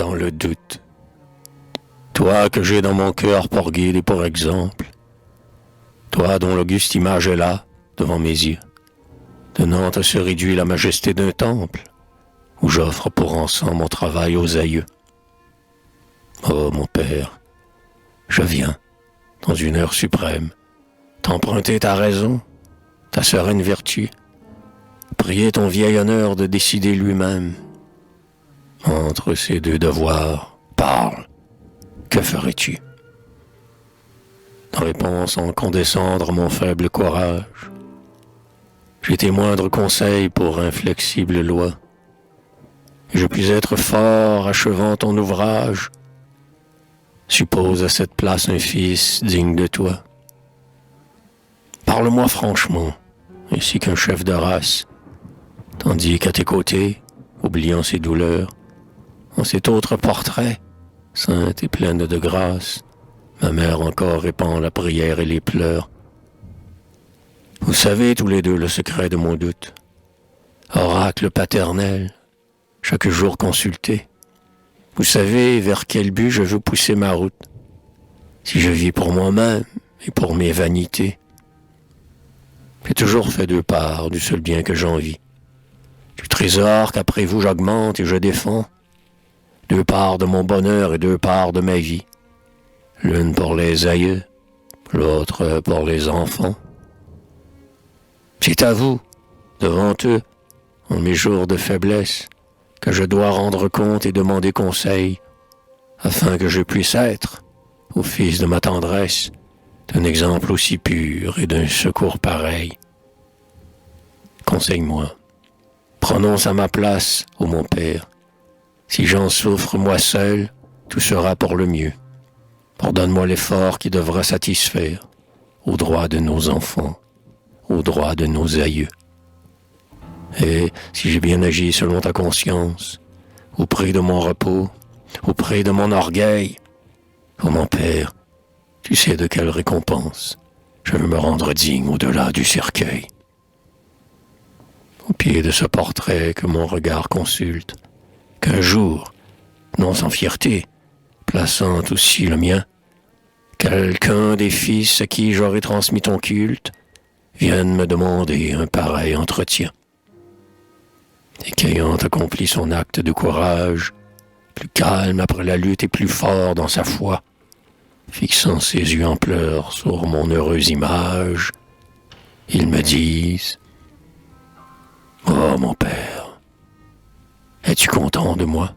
dans le doute. Toi que j'ai dans mon cœur pour guide et pour exemple. Toi dont l'auguste image est là, devant mes yeux. De Nantes se réduit la majesté d'un temple, où j'offre pour encens mon travail aux aïeux. Oh mon père, je viens, dans une heure suprême, t'emprunter ta raison, ta sereine vertu, prier ton vieil honneur de décider lui-même. Entre ces deux devoirs, parle, que ferais-tu? En réponse, en condescendre mon faible courage, j'ai tes moindres conseils pour inflexible loi. Et je puis être fort achevant ton ouvrage. Suppose à cette place un fils digne de toi. Parle-moi franchement, ainsi qu'un chef de race, tandis qu'à tes côtés, oubliant ses douleurs, en cet autre portrait, sainte et pleine de grâce, ma mère encore répand la prière et les pleurs. Vous savez tous les deux le secret de mon doute. Oracle paternel, chaque jour consulté. Vous savez vers quel but je veux pousser ma route. Si je vis pour moi-même et pour mes vanités. J'ai toujours fait deux parts du seul bien que j'envie. Du trésor qu'après vous j'augmente et je défends. Deux parts de mon bonheur et deux parts de ma vie. L'une pour les aïeux, l'autre pour les enfants. C'est à vous, devant eux, en mes jours de faiblesse, que je dois rendre compte et demander conseil, afin que je puisse être, au fils de ma tendresse, d'un exemple aussi pur et d'un secours pareil. Conseille-moi, prononce à ma place, ô mon Père, si j'en souffre moi seul, tout sera pour le mieux. Ordonne-moi l'effort qui devra satisfaire aux droits de nos enfants, aux droits de nos aïeux. Et si j'ai bien agi selon ta conscience, au prix de mon repos, au prix de mon orgueil, ô mon Père, tu sais de quelle récompense je veux me rendre digne au-delà du cercueil. Au pied de ce portrait que mon regard consulte, qu'un jour, non sans fierté, plaçant aussi le mien, quelqu'un des fils à qui j'aurais transmis ton culte vienne me demander un pareil entretien. Et qu'ayant accompli son acte de courage, plus calme après la lutte et plus fort dans sa foi, fixant ses yeux en pleurs sur mon heureuse image, ils me disent « Oh mon Père, es-tu content de moi ?